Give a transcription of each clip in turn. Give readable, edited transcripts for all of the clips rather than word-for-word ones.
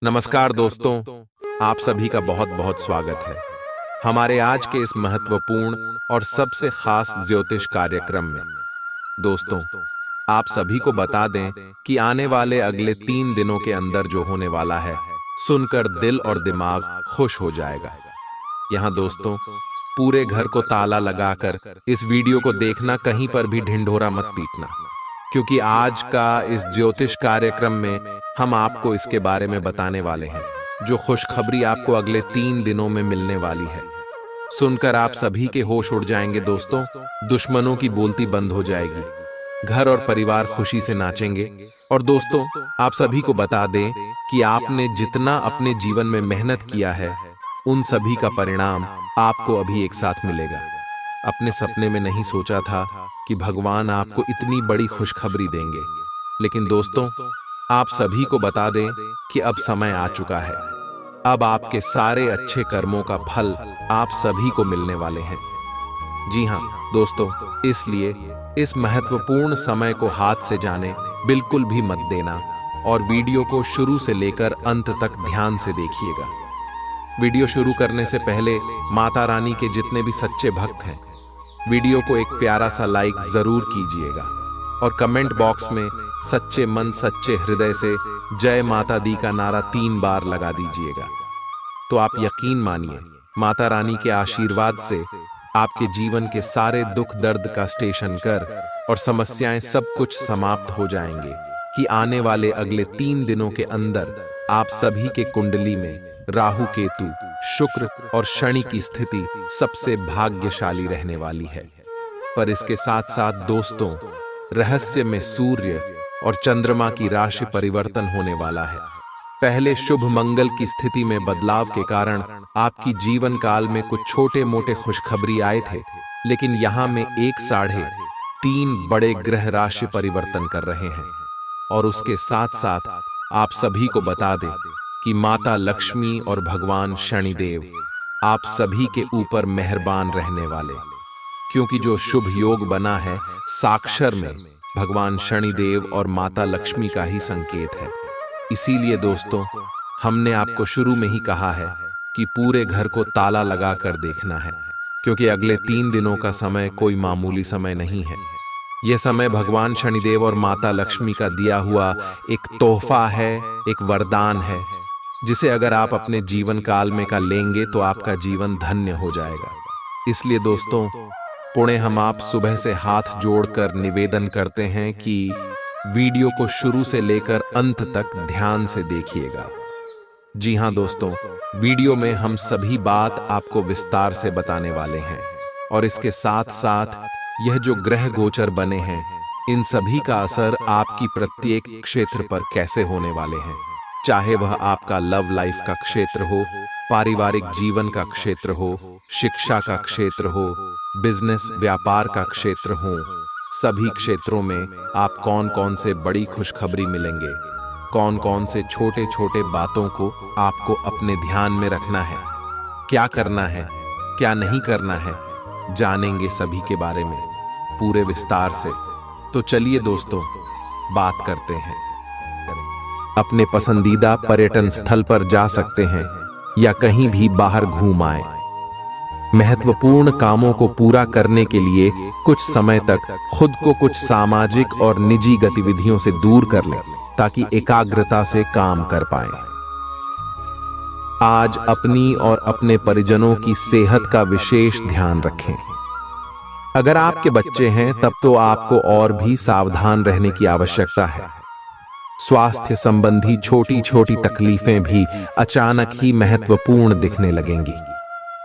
नमस्कार दोस्तों, आप सभी का बहुत बहुत स्वागत है हमारे आज के इस महत्वपूर्ण और सबसे खास ज्योतिष कार्यक्रम में। दोस्तों, आप सभी को बता दें कि आने वाले अगले 3 दिनों के अंदर जो होने वाला है, सुनकर दिल और दिमाग खुश हो जाएगा। यहाँ दोस्तों, पूरे घर को ताला लगाकर इस वीडियो को देखना, कहीं पर भी ढिंढोरा मत पीटना, क्योंकि आज का इस ज्योतिष कार्यक्रम में हम आपको इसके बारे में बताने वाले हैं, जो खुशखबरी आपको अगले 3 दिनों में मिलने वाली है। सुनकर आप सभी के होश उड़ जाएंगे दोस्तों, दुश्मनों की बोलती बंद हो जाएगी, घर और परिवार खुशी से नाचेंगे। और दोस्तों, आप सभी को बता दें कि आपने जितना अपने जीवन में मेहनत किया है, उन सभी का परिणाम आपको अभी एक साथ मिलेगा। अपने सपने में नहीं सोचा था कि भगवान आपको इतनी बड़ी खुशखबरी देंगे, लेकिन दोस्तों, आप सभी को बता दें कि अब समय आ चुका है। अब आपके सारे अच्छे कर्मों का फल आप सभी को मिलने वाले हैं। जी हाँ दोस्तों, इसलिए इस महत्वपूर्ण समय को हाथ से जाने बिल्कुल भी मत देना और वीडियो को शुरू से लेकर अंत तक ध्यान से देखिएगा। वीडियो शुरू करने से पहले माता रानी के जितने भी सच्चे भक्त हैं, वीडियो को एक प्यारा सा लाइक जरूर कीजिएगा और कमेंट बॉक्स में सच्चे मन सच्चे हृदय से जय माता दी का नारा 3 बार लगा दीजिएगा। तो आप यकीन मानिए, माता रानी के आशीर्वाद से आपके जीवन के सारे दुख दर्द का स्टेशन कर और समस्याएं सब कुछ समाप्त हो जाएंगे कि आने वाले अगले 3 दिनों के अंदर आप सभी के कुंडली में राहु केतु शुक्र और शनि की स्थिति सबसे भाग्यशाली रहने वाली है। पर इसके साथ साथ दोस्तों, रहस्य में सूर्य और चंद्रमा की राशि परिवर्तन होने वाला है। पहले शुभ मंगल की स्थिति में बदलाव के कारण आपकी जीवन काल में कुछ छोटे मोटे खुशखबरी आए थे, लेकिन यहाँ में 1.5-3 बड़े ग्रह राशि परिवर्तन कर रहे हैं। और उसके साथ साथ आप सभी को बता दें कि माता लक्ष्मी और भगवान शनिदेव आप सभी के ऊपर मेहरबान रहने वाले, क्योंकि जो शुभ योग बना है साक्षर में भगवान शनिदेव और माता लक्ष्मी का ही संकेत है। इसीलिए दोस्तों, हमने आपको शुरू में ही कहा है कि पूरे घर को ताला लगाकर देखना है, क्योंकि अगले 3 दिनों का समय कोई मामूली समय नहीं है। यह समय भगवान शनिदेव और माता लक्ष्मी का दिया हुआ एक तोहफा है, एक वरदान है, जिसे अगर आप अपने जीवन काल में का लेंगे तो आपका जीवन धन्य हो जाएगा। इसलिए दोस्तों, पुणे हम आप सुबह से हाथ जोड़कर निवेदन करते हैं कि वीडियो को शुरू से लेकर अंत तक ध्यान से देखिएगा। जी हाँ दोस्तों, वीडियो में हम सभी बात आपको विस्तार से बताने वाले हैं और इसके साथ साथ यह जो ग्रह गोचर बने हैं, इन सभी का असर आपकी प्रत्येक क्षेत्र पर कैसे होने वाले हैं, चाहे वह आपका लव लाइफ का क्षेत्र हो, पारिवारिक जीवन का क्षेत्र हो, शिक्षा का क्षेत्र हो, बिजनेस व्यापार का क्षेत्र हो, सभी क्षेत्रों में आप कौन कौन से बड़ी खुशखबरी मिलेंगे, कौन कौन से छोटे छोटे बातों को आपको अपने ध्यान में रखना है, क्या करना है, क्या नहीं करना है, जानेंगे सभी के बारे में पूरे विस्तार से। तो चलिए दोस्तों, बात करते हैं। अपने पसंदीदा पर्यटन स्थल पर जा सकते हैं या कहीं भी बाहर घूम आए। महत्वपूर्ण कामों को पूरा करने के लिए कुछ समय तक खुद को कुछ सामाजिक और निजी गतिविधियों से दूर कर लें, ताकि एकाग्रता से काम कर पाएं। आज अपनी और अपने परिजनों की सेहत का विशेष ध्यान रखें। अगर आपके बच्चे हैं तब तो आपको और भी सावधान रहने की आवश्यकता है। स्वास्थ्य संबंधी छोटी छोटी तकलीफें भी अचानक ही महत्वपूर्ण दिखने लगेंगी,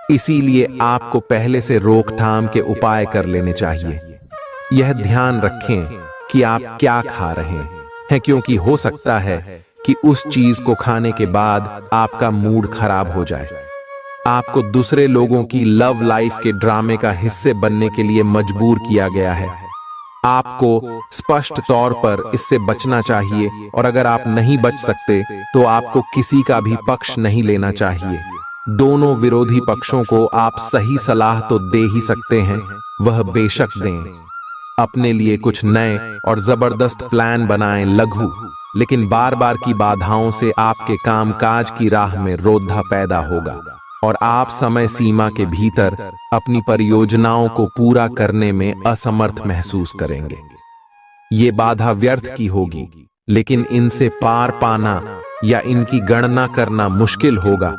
इसीलिए आपको पहले से रोकथाम के उपाय कर लेने चाहिए। यह ध्यान रखें कि आप क्या खा रहे हैं, क्योंकि हो सकता है कि उस चीज को खाने के बाद आपका मूड खराब हो जाए। आपको दूसरे लोगों की लव लाइफ के ड्रामे का हिस्से बनने के लिए मजबूर किया गया है। आपको स्पष्ट तौर पर इससे बचना चाहिए, और अगर आप नहीं बच सकते तो आपको किसी का भी पक्ष नहीं लेना चाहिए। दोनों विरोधी पक्षों को आप सही सलाह तो दे ही सकते हैं, वह बेशक दें। अपने लिए कुछ नए और जबरदस्त प्लान बनाएं, लघु लेकिन बार बार की बाधाओं से आपके कामकाज की राह में रोधा पैदा होगा और आप समय सीमा के भीतर अपनी परियोजनाओं को पूरा करने में असमर्थ महसूस करेंगे। ये बाधा व्यर्थ की होगी, लेकिन इनसे पार पाना या इनकी गणना करना मुश्किल होगा।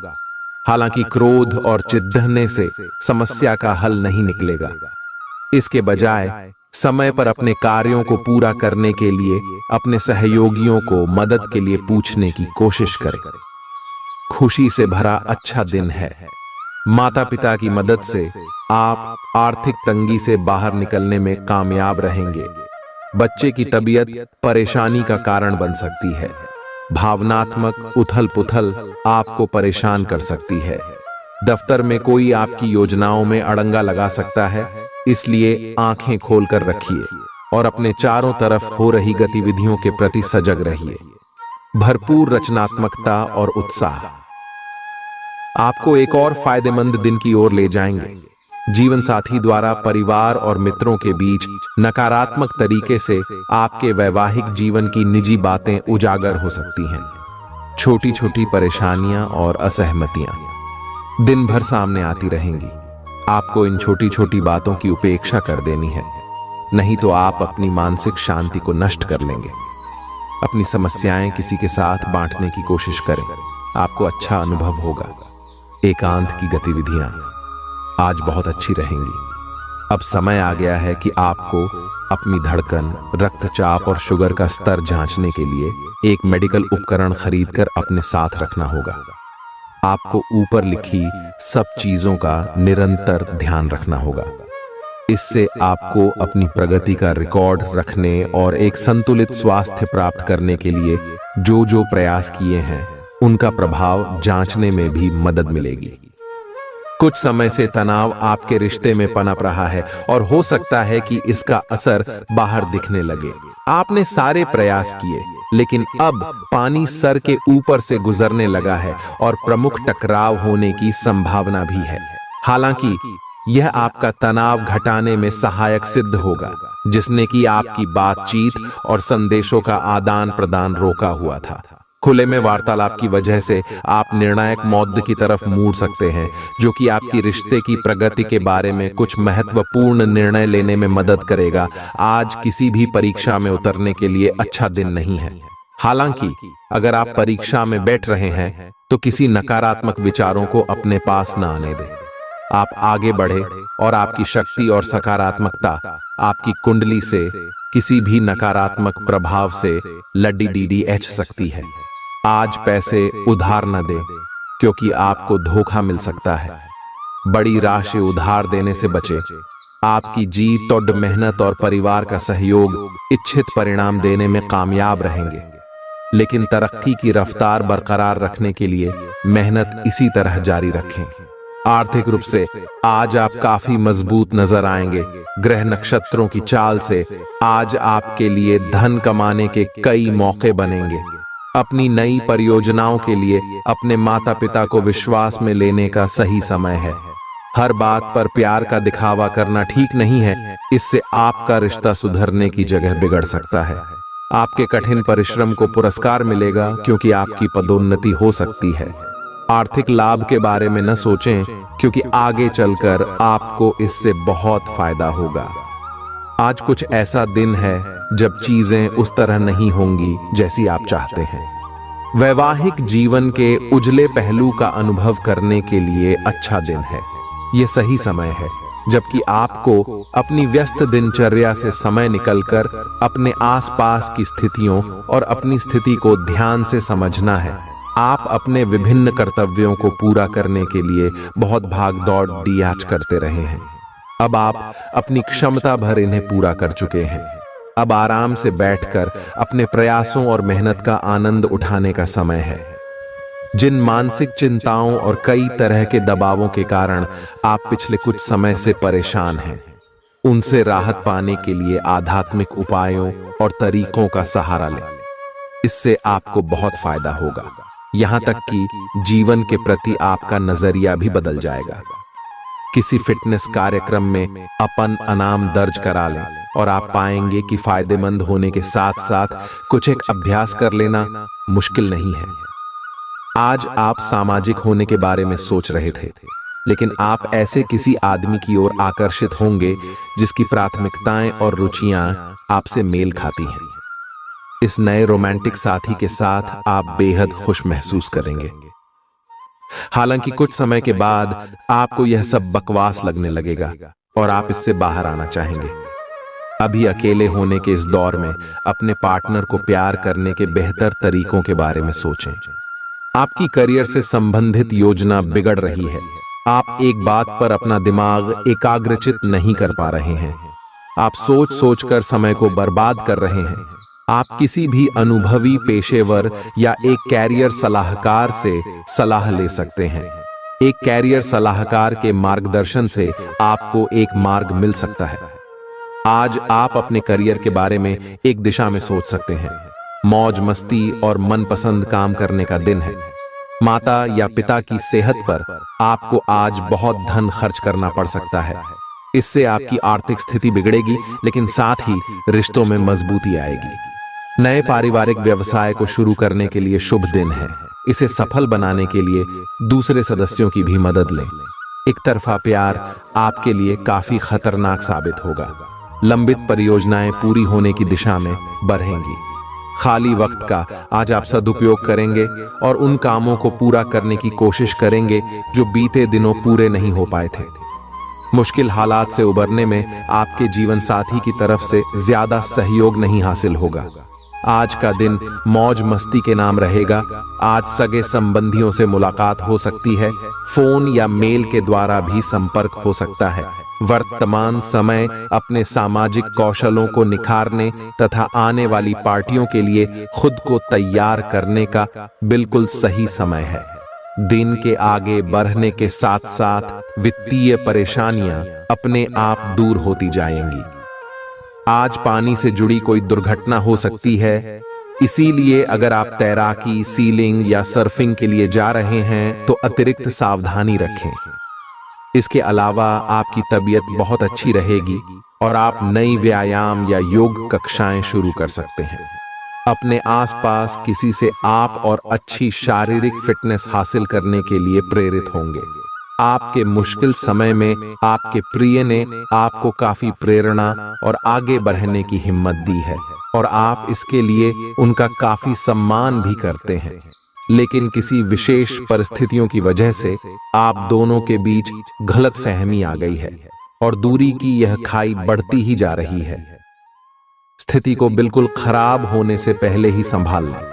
हालांकि क्रोध और चिढ़ने से समस्या का हल नहीं निकलेगा। इसके बजाय समय पर अपने कार्यों को पूरा करने के लिए अपने सहयोगियों को मदद के लिए पूछने की कोशिश करें। खुशी से भरा अच्छा दिन है। माता पिता की मदद से आप आर्थिक तंगी से बाहर निकलने में कामयाब रहेंगे। बच्चे की तबीयत परेशानी का कारण बन सकती है। भावनात्मक उथल पुथल आपको परेशान कर सकती है। दफ्तर में कोई आपकी योजनाओं में अड़ंगा लगा सकता है, इसलिए आंखें खोलकर रखिए और अपने चारों तरफ हो रही गतिविधियों के प्रति सजग रहिए। भरपूर रचनात्मकता और उत्साह आपको एक और फायदेमंद दिन की ओर ले जाएंगे। जीवन साथी द्वारा परिवार और मित्रों के बीच नकारात्मक तरीके से आपके वैवाहिक जीवन की निजी बातें उजागर हो सकती हैं। छोटी छोटी परेशानियां और असहमतियां दिन भर सामने आती रहेंगी। आपको इन छोटी छोटी बातों की उपेक्षा कर देनी है, नहीं तो आप अपनी मानसिक शांति को नष्ट कर लेंगे। अपनी समस्याएं किसी के साथ बांटने की कोशिश करें, आपको अच्छा अनुभव होगा। एकांत की गतिविधियां आज बहुत अच्छी रहेंगी। अब समय आ गया है कि आपको अपनी धड़कन, रक्तचाप और शुगर का स्तर जांचने के लिए एक मेडिकल उपकरण खरीदकर अपने साथ रखना होगा। आपको ऊपर लिखी सब चीजों का निरंतर ध्यान रखना होगा। इससे आपको अपनी प्रगति का रिकॉर्ड रखने और एक संतुलित स्वास्थ्य प्राप्त करने के लिए जो प्रयास किए हैं उनका प्रभाव जांचने में भी मदद मिलेगी। कुछ समय से तनाव आपके रिश्ते में पनप रहा है और हो सकता है कि इसका असर बाहर दिखने लगे। आपने सारे प्रयास किए, लेकिन अब पानी सर के ऊपर से गुजरने लगा है और प्रमुख टकराव होने की संभावना भी है। हालांकि यह आपका तनाव घटाने में सहायक सिद्ध होगा, जिसने कि आपकी बातचीत और संदेशों का आदान प्रदान रोका हुआ था। खुले में वार्तालाप की वजह से आप निर्णायक मौद्द की तरफ मुड़ सकते हैं, जो कि आपकी रिश्ते की प्रगति के बारे में कुछ महत्वपूर्ण निर्णय लेने में मदद करेगा। आज किसी भी परीक्षा में उतरने के लिए अच्छा दिन नहीं है। हालांकि अगर आप परीक्षा में बैठ रहे हैं तो किसी नकारात्मक विचारों को अपने पास न आने दें। आप आगे बढ़े और आपकी शक्ति और सकारात्मकता आपकी कुंडली से किसी भी नकारात्मक प्रभाव से लड़ी सकती है। आज पैसे उधार न दें, क्योंकि आपको धोखा मिल सकता है। बड़ी राशि उधार देने से बचें। आपकी जीत और मेहनत और परिवार का सहयोग इच्छित परिणाम देने में कामयाब रहेंगे, लेकिन तरक्की की रफ्तार बरकरार रखने के लिए मेहनत इसी तरह जारी रखें। आर्थिक रूप से आज आप काफी मजबूत नजर आएंगे। ग्रह नक्षत्रों की चाल से आज आपके लिए धन कमाने के कई मौके बनेंगे। अपनी नई परियोजनाओं के लिए अपने माता पिता को विश्वास में लेने का सही समय है। हर बात पर प्यार का दिखावा करना ठीक नहीं है, इससे आपका रिश्ता सुधरने की जगह बिगड़ सकता है। आपके कठिन परिश्रम को पुरस्कार मिलेगा, क्योंकि आपकी पदोन्नति हो सकती है। आर्थिक लाभ के बारे में न सोचें, क्योंकि आगे चलकर आपको इससे बहुत फायदा होगा। आज कुछ ऐसा दिन है जब चीजें उस तरह नहीं होंगी जैसी आप चाहते हैं। वैवाहिक जीवन के उजले पहलू का अनुभव करने के लिए अच्छा दिन है। ये सही समय है जबकि आपको अपनी व्यस्त दिनचर्या से समय निकलकर अपने आसपास की स्थितियों और अपनी स्थिति को ध्यान से समझना है। आप अपने विभिन्न कर्तव्यों को पूरा करने के लिए बहुत भाग दौड़ आज करते रहे हैं। अब आप अपनी क्षमता भर इन्हें पूरा कर चुके हैं। अब आराम से बैठकर अपने प्रयासों और मेहनत का आनंद उठाने का समय है। जिन मानसिक चिंताओं और कई तरह के दबावों के कारण आप पिछले कुछ समय से परेशान हैं, उनसे राहत पाने के लिए आध्यात्मिक उपायों और तरीकों का सहारा लें। इससे आपको बहुत फायदा होगा। यहां तक कि जीवन के प्रति आपका नजरिया भी बदल जाएगा। किसी फिटनेस कार्यक्रम में अपन इनाम दर्ज करा लें और आप पाएंगे कि फायदेमंद होने के साथ साथ कुछ एक अभ्यास कर लेना मुश्किल नहीं है। आज आप सामाजिक होने के बारे में सोच रहे थे, लेकिन आप ऐसे किसी आदमी की ओर आकर्षित होंगे जिसकी प्राथमिकताएं और रुचियां आपसे मेल खाती हैं। इस नए रोमांटिक साथी के साथ आप बेहद खुश महसूस करेंगे। हालांकि कुछ समय के बाद आपको यह सब बकवास लगने लगेगा और आप इससे बाहर आना चाहेंगे। अभी अकेले होने के इस दौर में अपने पार्टनर को प्यार करने के बेहतर तरीकों के बारे में सोचें। आपकी करियर से संबंधित योजना बिगड़ रही है। आप एक बात पर अपना दिमाग एकाग्रचित नहीं कर पा रहे हैं। आप सोच सोचकर समय को बर्बाद कर रहे हैं। आप किसी भी अनुभवी पेशेवर या एक कैरियर सलाहकार से सलाह ले सकते हैं। एक कैरियर सलाहकार के मार्गदर्शन से आपको एक मार्ग मिल सकता है। आज आप अपने करियर के बारे में एक दिशा में सोच सकते हैं। मौज मस्ती और मनपसंद काम करने का दिन है। माता या पिता की सेहत पर आपको आज बहुत धन खर्च करना पड़ सकता है। इससे आपकी आर्थिक स्थिति बिगड़ेगी, लेकिन साथ ही रिश्तों में मजबूती आएगी। नए पारिवारिक व्यवसाय को शुरू करने के लिए शुभ दिन है। इसे सफल बनाने के लिए दूसरे सदस्यों की भी मदद लें। एक तरफा प्यार आपके लिए काफी खतरनाक साबित होगा। लंबित परियोजनाएं पूरी होने की दिशा में बढ़ेंगी। खाली वक्त का आज आप सदुपयोग करेंगे और उन कामों को पूरा करने की कोशिश करेंगे जो बीते दिनों पूरे नहीं हो पाए थे। मुश्किल हालात से उबरने में आपके जीवन साथी की तरफ से ज्यादा सहयोग नहीं हासिल होगा। आज का दिन मौज मस्ती के नाम रहेगा। आज सगे संबंधियों से मुलाकात हो सकती है। फोन या मेल के द्वारा भी संपर्क हो सकता है। वर्तमान समय अपने सामाजिक कौशलों को निखारने तथा आने वाली पार्टियों के लिए खुद को तैयार करने का बिल्कुल सही समय है। दिन के आगे बढ़ने के साथ साथ वित्तीय परेशानियां अपने आप दूर होती जाएंगी। आज पानी से जुड़ी कोई दुर्घटना हो सकती है, इसीलिए अगर आप तैराकी, सीलिंग या सर्फिंग के लिए जा रहे हैं तो अतिरिक्त सावधानी रखें। इसके अलावा आपकी तबीयत बहुत अच्छी रहेगी और आप नई व्यायाम या योग कक्षाएं शुरू कर सकते हैं। अपने आसपास किसी से आप और अच्छी शारीरिक फिटनेस हासिल करने के लिए प्रेरित होंगे। आपके मुश्किल समय में आपके प्रिय ने आपको काफी प्रेरणा और आगे बढ़ने की हिम्मत दी है और आप इसके लिए उनका काफी सम्मान भी करते हैं। लेकिन किसी विशेष परिस्थितियों की वजह से आप दोनों के बीच गलतफहमी आ गई है और दूरी की यह खाई बढ़ती ही जा रही है। स्थिति को बिल्कुल खराब होने से पहले ही संभाल लें।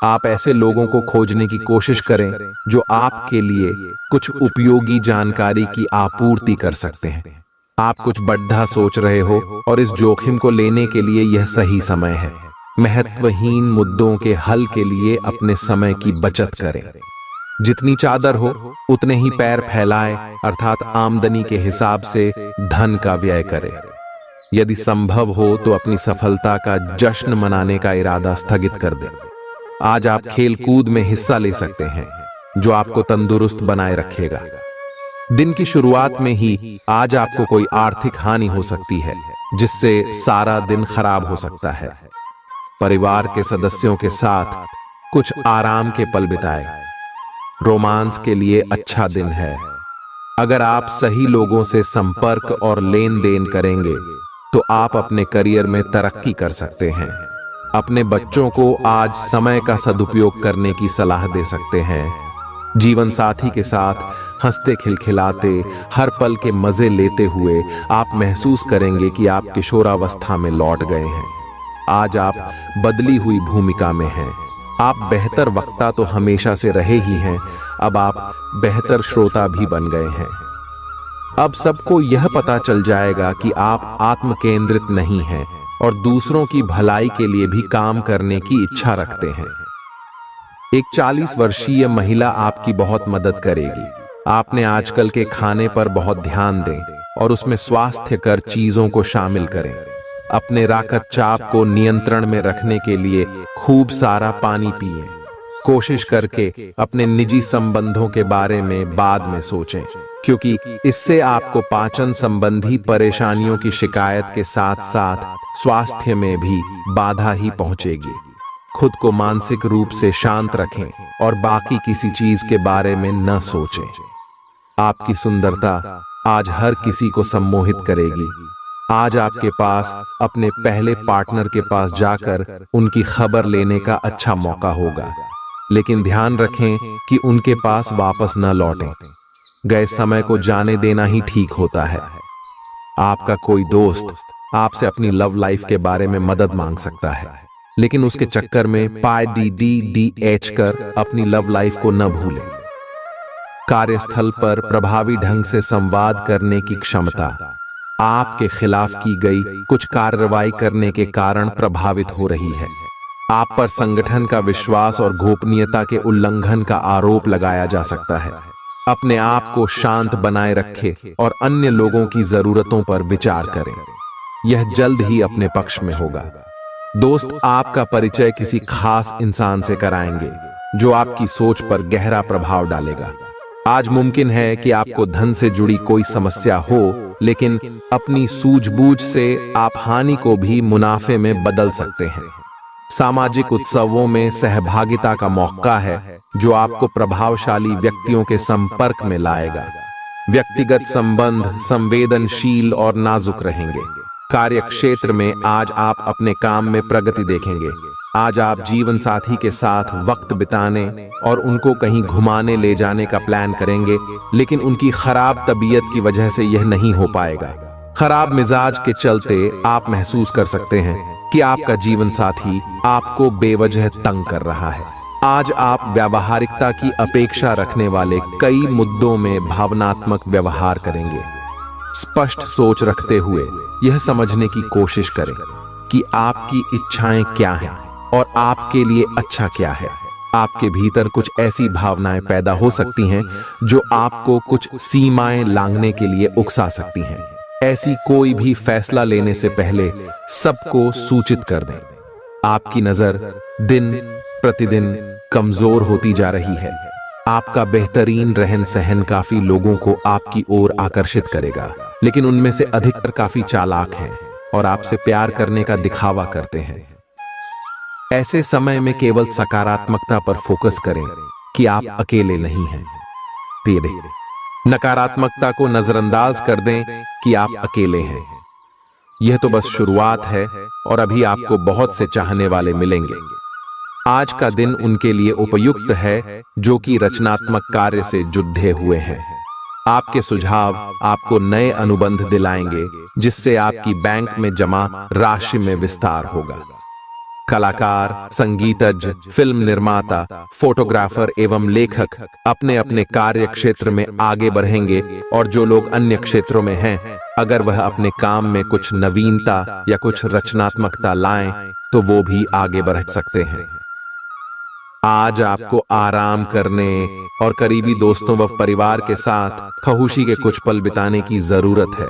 आप ऐसे लोगों को खोजने की कोशिश करें जो आपके लिए कुछ उपयोगी जानकारी की आपूर्ति कर सकते हैं। आप कुछ बड़ा सोच रहे हो और इस जोखिम को लेने के लिए यह सही समय है। महत्वहीन मुद्दों के हल के लिए अपने समय की बचत करें। जितनी चादर हो उतने ही पैर फैलाएं, अर्थात आमदनी के हिसाब से धन का व्यय करें। यदि संभव हो तो अपनी सफलता का जश्न मनाने का इरादा स्थगित कर दें। आज आप खेल कूद में हिस्सा ले सकते हैं जो आपको तंदुरुस्त बनाए रखेगा। दिन की शुरुआत में ही आज आपको कोई आर्थिक हानि हो सकती है जिससे सारा दिन खराब हो सकता है। परिवार के सदस्यों के साथ कुछ आराम के पल बिताएं। रोमांस के लिए अच्छा दिन है। अगर आप सही लोगों से संपर्क और लेन देन करेंगे तो आप अपने करियर में तरक्की कर सकते हैं। अपने बच्चों को आज समय का सदुपयोग करने की सलाह दे सकते हैं। जीवन साथी के साथ हंसते खिलखिलाते हर पल के मजे लेते हुए आप महसूस करेंगे कि आप किशोरावस्था में लौट गए हैं। आज आप बदली हुई भूमिका में हैं। आप बेहतर वक्ता तो हमेशा से रहे ही हैं, अब आप बेहतर श्रोता भी बन गए हैं। अब सबको यह पता चल जाएगा कि आप आत्म केंद्रित नहीं हैं और दूसरों की भलाई के लिए भी काम करने की इच्छा रखते हैं। एक 40 वर्षीय महिला आपकी बहुत मदद करेगी। आपने आजकल के खाने पर बहुत ध्यान दें और उसमें स्वास्थ्यकर चीजों को शामिल करें। अपने रक्तचाप को नियंत्रण में रखने के लिए खूब सारा पानी पिएं। कोशिश करके अपने निजी संबंधों के बारे में बाद में सोचें, क्योंकि इससे आपको पाचन संबंधी परेशानियों की शिकायत के साथ साथ स्वास्थ्य में भी बाधा ही पहुंचेगी। खुद को मानसिक रूप से शांत रखें और बाकी किसी चीज के बारे में न सोचें। आपकी सुंदरता आज हर किसी को सम्मोहित करेगी। आज आपके पास अपने पहले पार्टनर के पास जाकर उनकी खबर लेने का अच्छा मौका होगा, लेकिन ध्यान रखें कि उनके पास वापस न लौटें। गए समय को जाने देना ही ठीक होता है। आपका कोई दोस्त आपसे अपनी लव लाइफ के बारे में मदद मांग सकता है, लेकिन उसके चक्कर में PDDDH कर अपनी लव लाइफ को न भूलें। कार्यस्थल पर प्रभावी ढंग से संवाद करने की क्षमता आपके खिलाफ की गई कुछ कार्रवाई करने के कारण प्रभावित हो रही है। आप पर संगठन का विश्वास और गोपनीयता के उल्लंघन का आरोप लगाया जा सकता है। अपने आप को शांत बनाए रखें और अन्य लोगों की जरूरतों पर विचार करें। यह जल्द ही अपने पक्ष में होगा। दोस्त आपका परिचय किसी खास इंसान से कराएंगे जो आपकी सोच पर गहरा प्रभाव डालेगा। आज मुमकिन है कि आपको धन से जुड़ी कोई समस्या हो, लेकिन अपनी सूझबूझ से आप हानि को भी मुनाफे में बदल सकते हैं। सामाजिक उत्सवों में सहभागिता का मौका है जो आपको प्रभावशाली व्यक्तियों के संपर्क में लाएगा। व्यक्तिगत संबंध संवेदनशील और नाजुक रहेंगे। कार्य क्षेत्र में आज आप अपने काम में प्रगति देखेंगे। आज आप जीवन साथी के साथ वक्त बिताने और उनको कहीं घुमाने ले जाने का प्लान करेंगे, लेकिन उनकी खराब तबीयत की वजह से यह नहीं हो पाएगा। खराब मिजाज के चलते आप महसूस कर सकते हैं कि आपका जीवन साथी आपको बेवजह तंग कर रहा है। आज आप व्यावहारिकता की अपेक्षा रखने वाले कई मुद्दों में भावनात्मक व्यवहार करेंगे। स्पष्ट सोच रखते हुए यह समझने की कोशिश करें कि आपकी इच्छाएं क्या हैं और आपके लिए अच्छा क्या है। आपके भीतर कुछ ऐसी भावनाएं पैदा हो सकती हैं जो आपको कुछ सीमाएं लांघने के लिए उकसा सकती हैं। ऐसी कोई भी फैसला लेने से पहले सबको सूचित कर दें। आपकी नजर दिन प्रतिदिन कमजोर होती जा रही है। आपका बेहतरीन रहन सहन काफी लोगों को आपकी ओर आकर्षित करेगा, लेकिन उनमें से अधिकतर काफी चालाक हैं और आपसे प्यार करने का दिखावा करते हैं। ऐसे समय में केवल सकारात्मकता पर फोकस करें कि आप अकेले नहीं हैं। नकारात्मकता को नजरअंदाज कर दें कि आप अकेले हैं। यह तो बस शुरुआत है और अभी आपको बहुत से चाहने वाले मिलेंगे। आज का दिन उनके लिए उपयुक्त है जो कि रचनात्मक कार्य से जुड़े हुए हैं। आपके सुझाव आपको नए अनुबंध दिलाएंगे, जिससे आपकी बैंक में जमा राशि में विस्तार होगा। कलाकार, संगीतज्ञ, फिल्म निर्माता, फोटोग्राफर एवं लेखक अपने अपने कार्य क्षेत्र में आगे बढ़ेंगे, और जो लोग अन्य क्षेत्रों में हैं, अगर वह अपने काम में कुछ नवीनता या कुछ रचनात्मकता लाएं, तो वो भी आगे बढ़ सकते हैं। आज आपको आराम करने और करीबी दोस्तों व परिवार के साथ खुशी के कुछ पल बिताने की जरूरत है।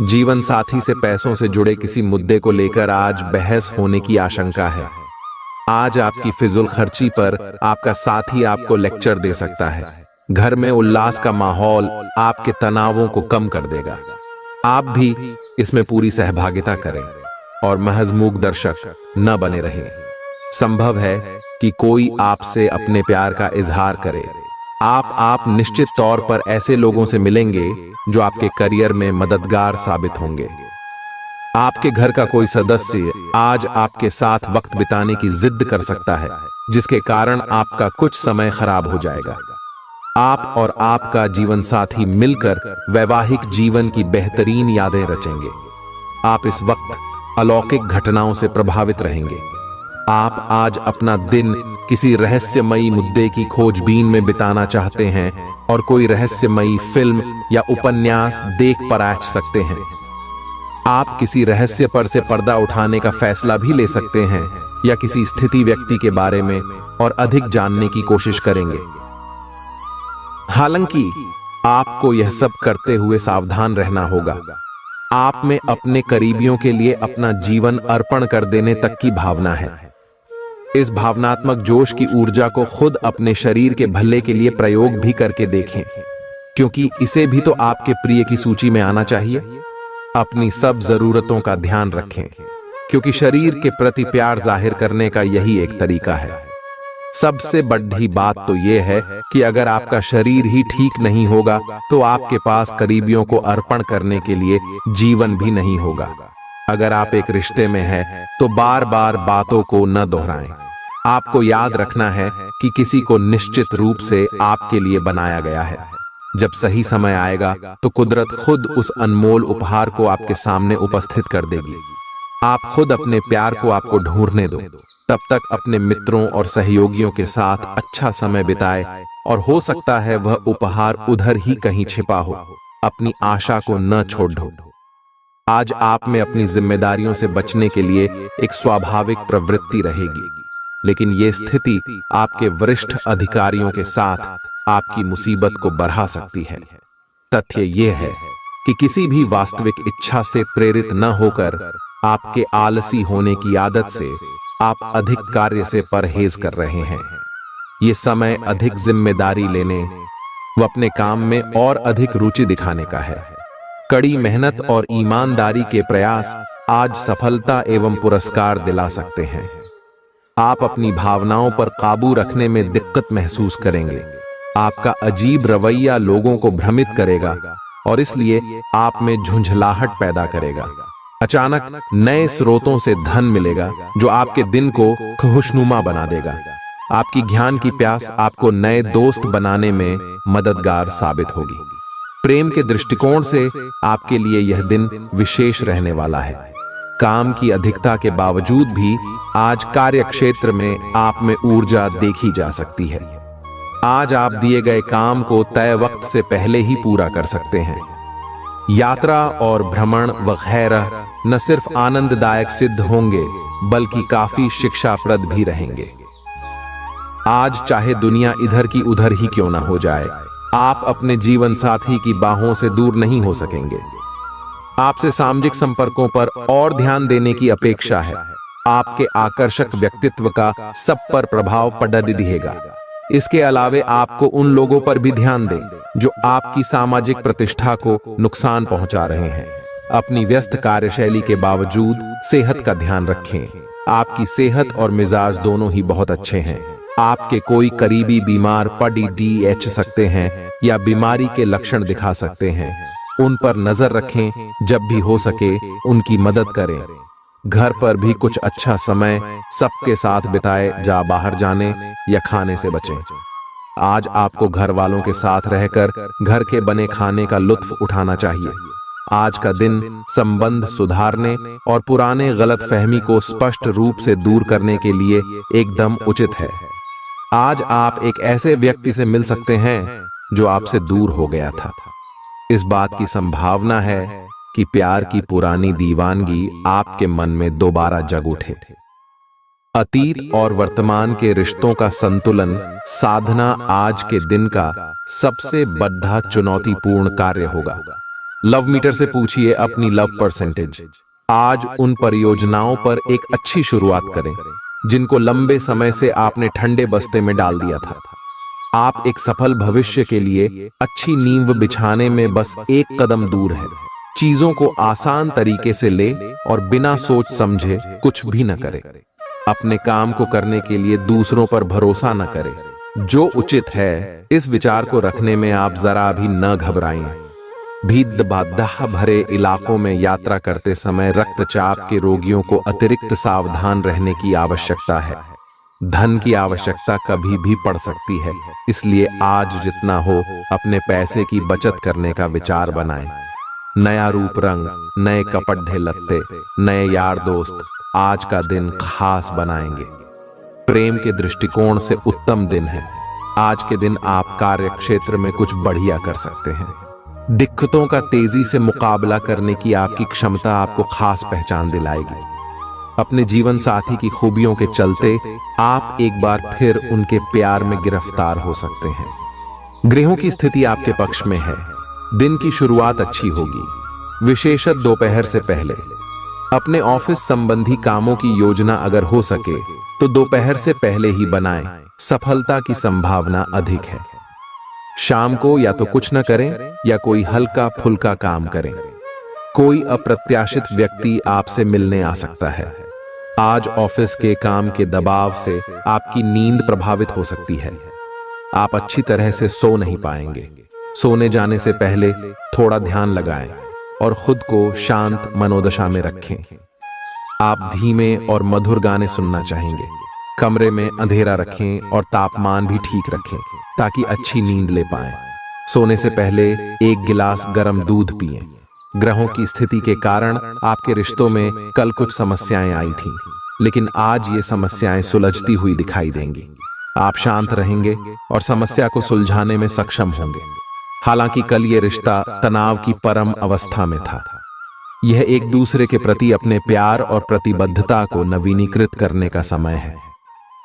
जीवन साथी से पैसों से जुड़े किसी मुद्दे को लेकर आज बहस होने की आशंका है। आज आपकी फिजूल खर्ची पर आपका साथी आपको लेक्चर दे सकता है। घर में उल्लास का माहौल आपके तनावों को कम कर देगा। आप भी इसमें पूरी सहभागिता करें और महज मूक दर्शक न बने रहें। संभव है कि कोई आपसे अपने प्यार का इजहार करे। आप निश्चित तौर पर ऐसे लोगों से मिलेंगे जो आपके करियर में मददगार साबित होंगे। आपके घर का कोई सदस्य आज आपके साथ वक्त बिताने की जिद कर सकता है, जिसके कारण आपका कुछ समय खराब हो जाएगा। आप और आपका जीवन साथी मिलकर वैवाहिक जीवन की बेहतरीन यादें रचेंगे। आप इस वक्त अलौकिक घटनाओं से प्रभावित रहेंगे। आप आज अपना दिन किसी रहस्यमयी मुद्दे की खोजबीन में बिताना चाहते हैं और कोई रहस्यमयी फिल्म या उपन्यास देख पराच सकते हैं। आप किसी रहस्य पर से पर्दा उठाने का फैसला भी ले सकते हैं या किसी स्थिति व्यक्ति के बारे में और अधिक जानने की कोशिश करेंगे। हालांकि आपको यह सब करते हुए सावधान रहना होगा। आप में अपने करीबियों के लिए अपना जीवन अर्पण कर देने तक की भावना है। इस भावनात्मक जोश की ऊर्जा को खुद अपने शरीर के भले के लिए प्रयोग भी करके देखें, क्योंकि इसे भी तो आपके प्रिय की सूची में आना चाहिए। अपनी सब जरूरतों का ध्यान रखें, क्योंकि शरीर के प्रति प्यार जाहिर करने का यही एक तरीका है। सबसे बड़ी बात तो यह है कि अगर आपका शरीर ही ठीक नहीं होगा तो आपके पास करीबियों को अर्पण करने के लिए जीवन भी नहीं होगा। अगर आप एक रिश्ते में हैं तो बार बार बातों को न दोहराएं। आपको याद रखना है कि किसी को निश्चित रूप से आपके लिए बनाया गया है। जब सही समय आएगा तो कुदरत खुद उस अनमोल उपहार को आपके सामने उपस्थित कर देगी। आप खुद अपने प्यार को आपको ढूंढने दो। तब तक अपने मित्रों और सहयोगियों के साथ अच्छा समय बिताए, और हो सकता है वह उपहार उधर ही कहीं छिपा हो। अपनी आशा को न छोड़ दो। आज आप में अपनी जिम्मेदारियों से बचने के लिए एक स्वाभाविक प्रवृत्ति रहेगी, लेकिन यह स्थिति आपके वरिष्ठ अधिकारियों के साथ आपकी मुसीबत को बढ़ा सकती है। तथ्य यह है कि किसी भी वास्तविक इच्छा से प्रेरित न होकर आपके आलसी होने की आदत से आप अधिक कार्य से परहेज कर रहे हैं। ये समय अधिक जिम्मेदारी लेने व अपने काम में और अधिक रुचि दिखाने का है। कड़ी मेहनत और ईमानदारी के प्रयास आज सफलता एवं पुरस्कार दिला सकते हैं। आप अपनी भावनाओं पर काबू रखने में दिक्कत महसूस करेंगे। आपका अजीब रवैया लोगों को भ्रमित करेगा और इसलिए आप में झुंझलाहट पैदा करेगा। अचानक नए स्रोतों से धन मिलेगा जो आपके दिन को खुशनुमा बना देगा। आपकी ज्ञान की प्यास आपको नए दोस्त बनाने में मददगार साबित होगी। प्रेम के दृष्टिकोण से आपके लिए यह दिन विशेष रहने वाला है। काम की अधिकता के बावजूद भी आज कार्य क्षेत्र में आप में ऊर्जा देखी जा सकती है। आज आप दिए गए काम को तय वक्त से पहले ही पूरा कर सकते हैं। यात्रा और भ्रमण वगैरह न सिर्फ आनंददायक सिद्ध होंगे बल्कि काफी शिक्षाप्रद भी रहेंगे। आज चाहे दुनिया इधर की उधर ही क्यों ना हो जाए, आप अपने जीवन साथी की बाहों से दूर नहीं हो सकेंगे। आपसे सामाजिक संपर्कों पर और ध्यान देने की अपेक्षा है। आपके आकर्षक व्यक्तित्व का सब पर प्रभाव पड़ रहेगा। इसके अलावे आपको उन लोगों पर भी ध्यान दें जो आपकी सामाजिक प्रतिष्ठा को नुकसान पहुंचा रहे हैं। अपनी व्यस्त कार्यशैली के बावजूद सेहत का ध्यान रखें। आपकी सेहत और मिजाज दोनों ही बहुत अच्छे हैं। आपके कोई करीबी बीमार पड़ सकते हैं या बीमारी के लक्षण दिखा सकते हैं। उन पर नजर रखें। जब भी हो सके उनकी मदद करें। घर पर भी कुछ अच्छा समय सबके साथ बिताए। जा बाहर जाने या खाने से बचें। आज आपको घर वालों के साथ रहकर घर के बने खाने का लुत्फ उठाना चाहिए। आज का दिन संबंध सुधारने और पुराने गलतफहमी को स्पष्ट रूप से दूर करने के लिए एकदम उचित है। आज आप एक ऐसे व्यक्ति से मिल सकते हैं जो आपसे दूर हो गया था। इस बात की संभावना है कि प्यार की पुरानी दीवानगी आपके मन में दोबारा जग उठे। अतीत और वर्तमान के रिश्तों का संतुलन साधना आज के दिन का सबसे बड़ा चुनौतीपूर्ण कार्य होगा। लव मीटर से पूछिए अपनी लव परसेंटेज। आज उन परियोजनाओं पर एक अच्छी शुरुआत करें जिनको लंबे समय से आपने ठंडे बस्ते में डाल दिया था। आप एक सफल भविष्य के लिए अच्छी नींव बिछाने में बस एक कदम दूर है। चीजों को आसान तरीके से ले और बिना सोच समझे कुछ भी न करें। अपने काम को करने के लिए दूसरों पर भरोसा न करें। जो उचित है इस विचार को रखने में आप जरा भी न घबराएं। भीड़ बाधा भरे इलाकों में यात्रा करते समय रक्तचाप के रोगियों को अतिरिक्त सावधान रहने की आवश्यकता है। धन की आवश्यकता कभी भी पड़ सकती है, इसलिए आज जितना हो अपने पैसे की बचत करने का विचार बनाएं। नया रूप रंग, नए कपड़े लत्ते, नए यार दोस्त आज का दिन खास बनाएंगे। प्रेम के दृष्टिकोण से उत्तम दिन है। आज के दिन आप कार्य क्षेत्र में कुछ बढ़िया कर सकते हैं। दिक्कतों का तेजी से मुकाबला करने की आपकी क्षमता आपको खास पहचान दिलाएगी। अपने जीवन साथी की खूबियों के चलते आप एक बार फिर उनके प्यार में गिरफ्तार हो सकते हैं। ग्रहों की स्थिति आपके पक्ष में है। दिन की शुरुआत अच्छी होगी, विशेषतः दोपहर से पहले। अपने ऑफिस संबंधी कामों की योजना अगर हो सके तो दोपहर से पहले ही बनाएं, सफलता की संभावना अधिक है। शाम को या तो कुछ न करें या कोई हल्का फुल्का काम करें। कोई अप्रत्याशित व्यक्ति आपसे मिलने आ सकता है। आज ऑफिस के काम के दबाव से आपकी नींद प्रभावित हो सकती है। आप अच्छी तरह से सो नहीं पाएंगे। सोने जाने से पहले थोड़ा ध्यान लगाएं और खुद को शांत मनोदशा में रखें। आप धीमे और मधुर गाने सुनना चाहेंगे। कमरे में अंधेरा रखें और तापमान भी ठीक रखें ताकि अच्छी नींद ले पाएं। सोने से पहले 1 गिलास गर्म दूध पिएं। ग्रहों की स्थिति के कारण आपके रिश्तों में कल कुछ समस्याएं आई थीं, लेकिन आज ये समस्याएं सुलझती हुई दिखाई देंगी। आप शांत रहेंगे और समस्या को सुलझाने में सक्षम होंगे। हालांकि कल ये रिश्ता तनाव की परम अवस्था में था। यह एक दूसरे के प्रति अपने प्यार और प्रतिबद्धता को नवीनीकृत करने का समय है।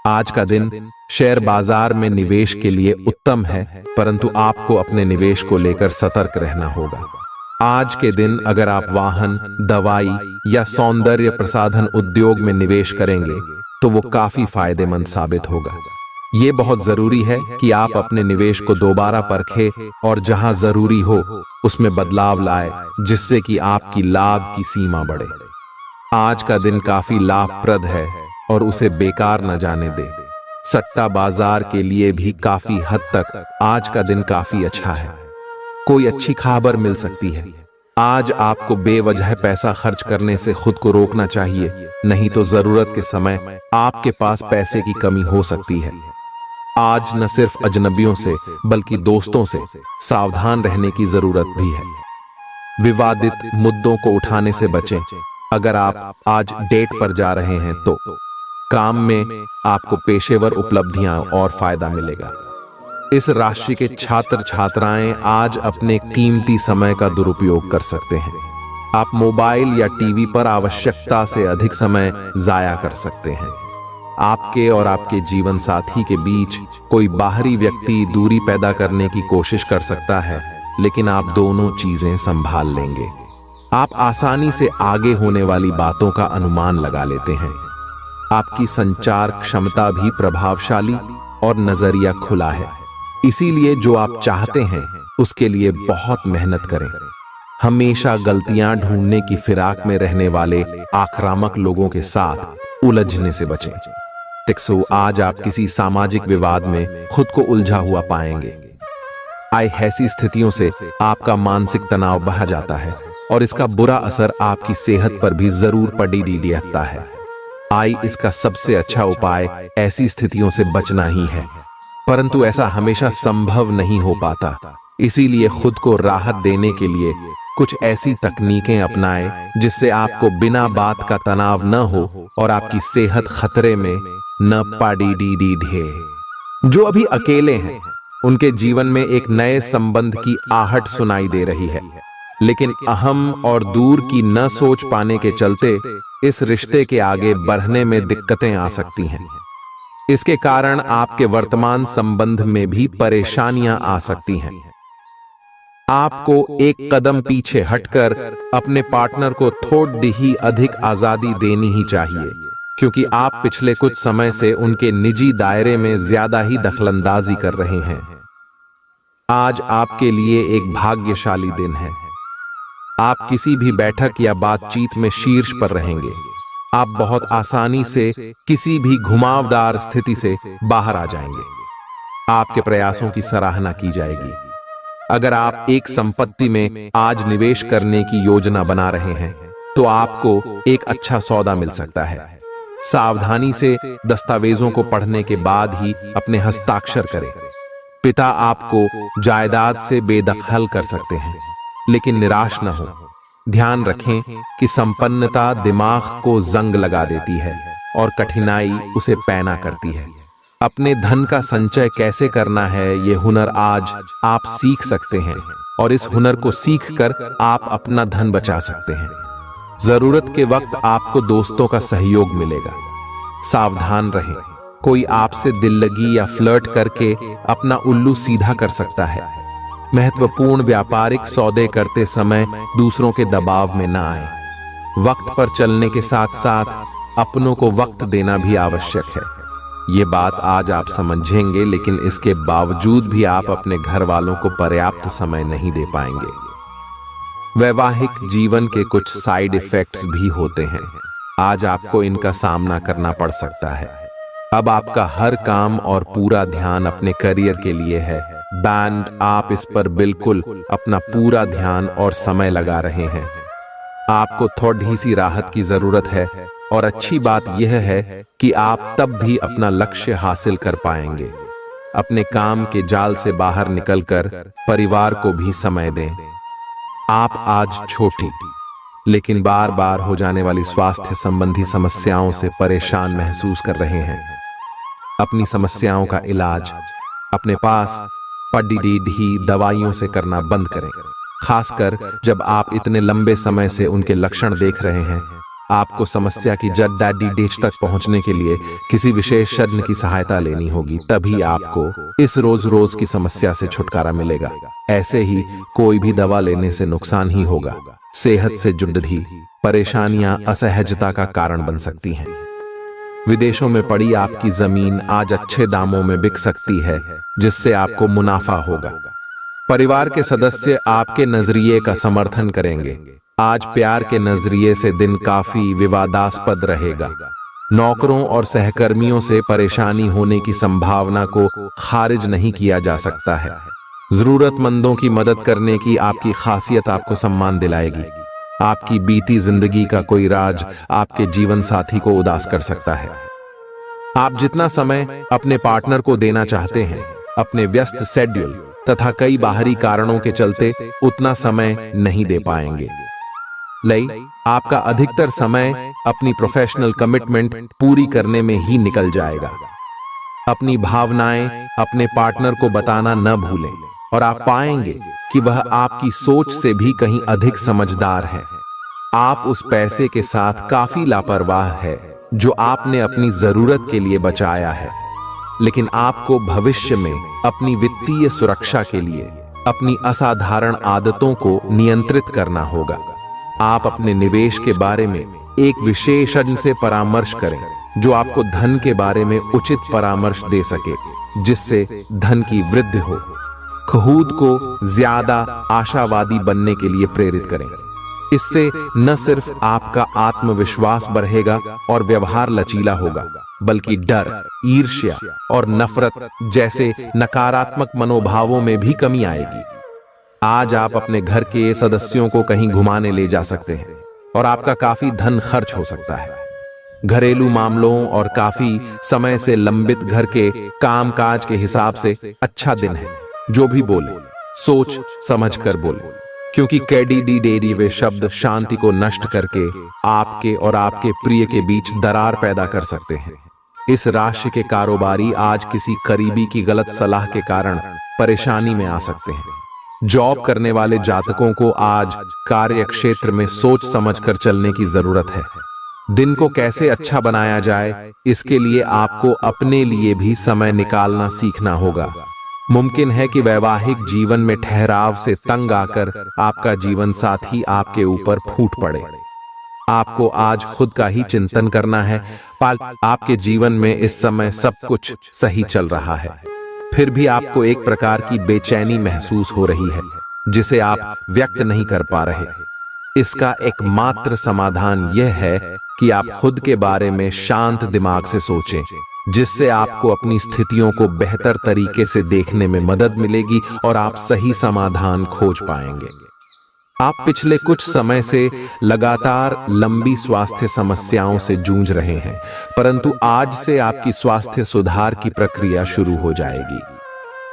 आज का दिन शेयर बाजार में निवेश के लिए उत्तम है, परंतु आपको अपने निवेश को लेकर सतर्क रहना होगा। आज के दिन अगर आप वाहन, दवाई या सौंदर्य प्रसाधन उद्योग में निवेश करेंगे तो वो काफी फायदेमंद साबित होगा। ये बहुत जरूरी है कि आप अपने निवेश को दोबारा परखें और जहां जरूरी हो उसमें बदलाव लाए, जिससे कि आपकी लाभ की सीमा बढ़े। आज का दिन काफी लाभप्रद है और उसे बेकार न जाने दें। सट्टा बाजार के लिए भी काफी हद तक आज का दिन काफी अच्छा है। कोई अच्छी खबर मिल सकती है। आज आपको बेवजह पैसा खर्च करने से खुद को रोकना चाहिए, नहीं तो जरूरत के समय आपके पास पैसे की कमी हो सकती है। आज न सिर्फ अजनबियों से बल्कि दोस्तों से सावधान रहने की जरूरत भी है। विवादित मुद्दों को उठाने से बचें। अगर आप आज डेट पर जा रहे हैं तो काम में आपको पेशेवर उपलब्धियां और फायदा मिलेगा। इस राशि के छात्र छात्राएं आज अपने कीमती समय का दुरुपयोग कर सकते हैं। आप मोबाइल या टीवी पर आवश्यकता से अधिक समय जाया कर सकते हैं। आपके और आपके जीवन साथी के बीच कोई बाहरी व्यक्ति दूरी पैदा करने की कोशिश कर सकता है, लेकिन आप दोनों चीजें संभाल लेंगे। आप आसानी से आगे होने वाली बातों का अनुमान लगा लेते हैं। आपकी संचार क्षमता भी प्रभावशाली और नजरिया खुला है। इसीलिए जो आप चाहते हैं उसके लिए बहुत मेहनत करें। हमेशा गलतियां ढूंढने की फिराक में रहने वाले आक्रामक लोगों के साथ उलझने से बचें। टिक्सो, आज आप किसी सामाजिक विवाद में खुद को उलझा हुआ पाएंगे। ऐसी स्थितियों से आपका मानसिक तनाव बढ़ जाता है और इसका बुरा असर आपकी सेहत पर भी जरूर पड़ता है। इसका सबसे अच्छा उपाय ऐसी स्थितियों से बचना ही है, परंतु ऐसा हमेशा संभव नहीं हो पाता। इसीलिए खुद को राहत देने के लिए कुछ ऐसी तकनीकें अपनाएं जिससे आपको बिना बात का तनाव न हो और आपकी सेहत खतरे में न पड़े। जो अभी अकेले हैं उनके जीवन में एक नए संबंध की आहट सुनाई दे रही है, लेकिन अहम और दूर की न सोच पाने के चलते इस रिश्ते के आगे बढ़ने में दिक्कतें आ सकती हैं। इसके कारण आपके वर्तमान संबंध में भी परेशानियां आ सकती हैं। आपको एक कदम पीछे हटकर अपने पार्टनर को थोड़ी ही अधिक आजादी देनी ही चाहिए, क्योंकि आप पिछले कुछ समय से उनके निजी दायरे में ज्यादा ही दखलंदाजी कर रहे हैं। आज आपके लिए एक भाग्यशाली दिन है। आप किसी भी बैठक या बातचीत में शीर्ष पर रहेंगे। आप बहुत आसानी से किसी भी घुमावदार स्थिति से बाहर आ जाएंगे। आपके प्रयासों की सराहना की जाएगी। अगर आप एक संपत्ति में आज निवेश करने की योजना बना रहे हैं तो आपको एक अच्छा सौदा मिल सकता है। सावधानी से दस्तावेजों को पढ़ने के बाद ही अपने हस्ताक्षर करें। पिता आपको जायदाद से बेदखल कर सकते हैं, लेकिन निराश न हो। ध्यान रखें कि संपन्नता दिमाग को जंग लगा देती है और कठिनाई उसे पैना करती है। अपने धन का संचय कैसे करना है, ये हुनर आज आप सीख सकते हैं और इस हुनर को सीखकर आप अपना धन बचा सकते हैं। जरूरत के वक्त आपको दोस्तों का सहयोग मिलेगा। सावधान रहें, कोई आपसे दिल लगी या फ्लर्ट करके अपना उल्लू सीधा कर सकता है। महत्वपूर्ण व्यापारिक सौदे करते समय दूसरों के दबाव में न आए। वक्त पर चलने के साथ साथ अपनों को वक्त देना भी आवश्यक है। ये बात आज आप समझेंगे, लेकिन इसके बावजूद भी आप अपने घर वालों को पर्याप्त समय नहीं दे पाएंगे। वैवाहिक जीवन के कुछ साइड इफेक्ट्स भी होते हैं। आज आपको इनका सामना करना पड़ सकता है। अब आपका हर काम और पूरा ध्यान अपने करियर के लिए है। बैंड, आप इस पर बिल्कुल अपना पूरा ध्यान और समय लगा रहे हैं। आपको थोड़ी सी राहत की जरूरत है, और अच्छी बात यह है कि आप तब भी अपना लक्ष्य हासिल कर पाएंगे। अपने काम के जाल से बाहर निकलकर परिवार को भी समय दें। आप आज छोटी लेकिन बार बार हो जाने वाली स्वास्थ्य संबंधी समस्याओं से परेशान महसूस कर रहे हैं। अपनी समस्याओं का इलाज अपने पास पड़ी दवाइयों से करना बंद करें, खासकर जब आप इतने लंबे समय से उनके लक्षण देख रहे हैं। आपको समस्या की जड़ डेच तक पहुंचने के लिए किसी विशेषज्ञ की सहायता लेनी होगी, तभी आपको इस रोज की समस्या से छुटकारा मिलेगा। ऐसे ही कोई भी दवा लेने से नुकसान ही होगा। सेहत से जुड़ी परेशानियां असहजता का कारण बन सकती हैं। विदेशों में पड़ी आपकी जमीन आज अच्छे दामों में बिक सकती है, जिससे आपको मुनाफा होगा। परिवार के सदस्य आपके नजरिए का समर्थन करेंगे। आज प्यार के नजरिए से दिन काफी विवादास्पद रहेगा। नौकरों और सहकर्मियों से परेशानी होने की संभावना को खारिज नहीं किया जा सकता है। जरूरतमंदों की मदद करने की आपकी खासियत आपको सम्मान दिलाएगी। आपकी बीती जिंदगी का कोई राज आपके जीवन साथी को उदास कर सकता है। आप जितना समय अपने पार्टनर को देना चाहते हैं, अपने व्यस्त शेड्यूल तथा कई बाहरी कारणों के चलते उतना समय नहीं दे पाएंगे। आपका अधिकतर समय अपनी प्रोफेशनल कमिटमेंट पूरी करने में ही निकल जाएगा। अपनी भावनाएं अपने पार्टनर को बताना न भूलें, और आप पाएंगे कि वह आपकी सोच से भी कहीं अधिक समझदार है। आप उस पैसे के साथ काफी लापरवाह है जो आपने अपनी जरूरत के लिए बचाया है, लेकिन आपको भविष्य में अपनी वित्तीय सुरक्षा के लिए अपनी असाधारण आदतों को नियंत्रित करना होगा। आप अपने निवेश के बारे में एक विशेषज्ञ से परामर्श करें, जो आपको धन के बारे में उचित परामर्श दे सके, जिससे धन की वृद्धि हो। खुद को ज्यादा आशावादी बनने के लिए प्रेरित करें। इससे न सिर्फ आपका आत्मविश्वास बढ़ेगा और व्यवहार लचीला होगा, बल्कि डर, ईर्ष्या और नफरत जैसे नकारात्मक मनोभावों में भी कमी आएगी। आज आप अपने घर के सदस्यों को कहीं घुमाने ले जा सकते हैं, और आपका काफी धन खर्च हो सकता है। घरेलू मामलों और काफी समय से लंबित घर के कामकाज के हिसाब से अच्छा दिन है। जो भी बोले सोच समझ कर बोले, क्योंकि कैडी वे शब्द शांति को नष्ट करके आपके और आपके प्रिय के बीच दरार पैदा कर सकते हैं। इस राशि के कारोबारी आज किसी करीबी की गलत सलाह के कारण परेशानी में आ सकते हैं। जॉब करने वाले जातकों को आज कार्य क्षेत्र में सोच समझकर चलने की जरूरत है। दिन को कैसे अच्छा बनाया जाए, इसके लिए आपको अपने लिए भी समय निकालना सीखना होगा। मुमकिन है कि वैवाहिक जीवन में ठहराव से तंग आकर आपका जीवन साथी आपके ऊपर फूट पड़े। आपको आज खुद का ही चिंतन करना है। आपके जीवन में इस समय सब कुछ सही चल रहा है, फिर भी आपको एक प्रकार की बेचैनी महसूस हो रही है, जिसे आप व्यक्त नहीं कर पा रहे। इसका एकमात्र समाधान यह है कि आप खुद के बारे में शांत दिमाग से सोचें, जिससे आपको अपनी स्थितियों को बेहतर तरीके से देखने में मदद मिलेगी और आप सही समाधान खोज पाएंगे। आप पिछले कुछ समय से लगातार लंबी स्वास्थ्य समस्याओं से जूझ रहे हैं, परंतु आज से आपकी स्वास्थ्य सुधार की प्रक्रिया शुरू हो जाएगी।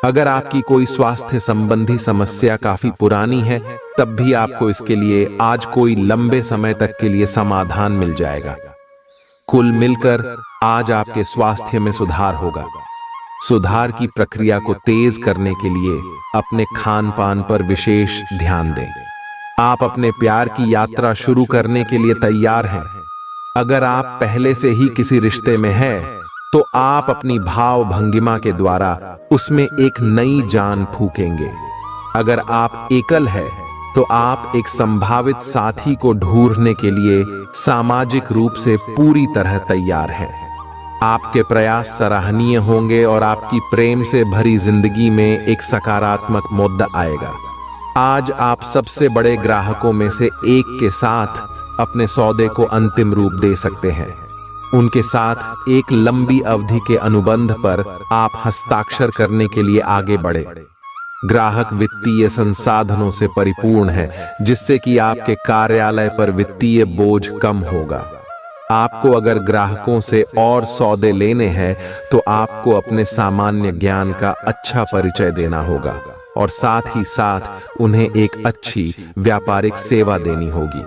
अगर आपकी कोई स्वास्थ्य संबंधी समस्या काफी पुरानी है, तब भी आपको इसके लिए आज कोई लंबे समय तक के लिए समाधान मिल जाएगा। कुल मिलकर आज आपके स्वास्थ्य में सुधार होगा। सुधार की प्रक्रिया को तेज करने के लिए अपने खान पान पर विशेष ध्यान दें। आप अपने प्यार की यात्रा शुरू करने के लिए तैयार हैं। अगर आप पहले से ही किसी रिश्ते में हैं, तो आप अपनी भाव भंगिमा के द्वारा उसमें एक नई जान फूकेंगे। अगर आप एकल हैं, तो आप एक संभावित साथी को ढूंढने के लिए सामाजिक रूप से पूरी तरह तैयार हैं। आपके प्रयास सराहनीय होंगे और आपकी प्रेम से भरी जिंदगी में एक सकारात्मक मुद्दा आएगा। आज आप सबसे बड़े ग्राहकों में से एक के साथ अपने सौदे को अंतिम रूप दे सकते हैं। उनके साथ एक लंबी अवधि के अनुबंध पर आप हस्ताक्षर करने के लिए आगे बढ़े। ग्राहक वित्तीय संसाधनों से परिपूर्ण है, जिससे कि आपके कार्यालय पर वित्तीय बोझ कम होगा। आपको अगर ग्राहकों से और सौदे लेने हैं तो आपको अपने सामान्य ज्ञान का अच्छा परिचय देना होगा और साथ ही साथ उन्हें एक अच्छी व्यापारिक सेवा देनी होगी।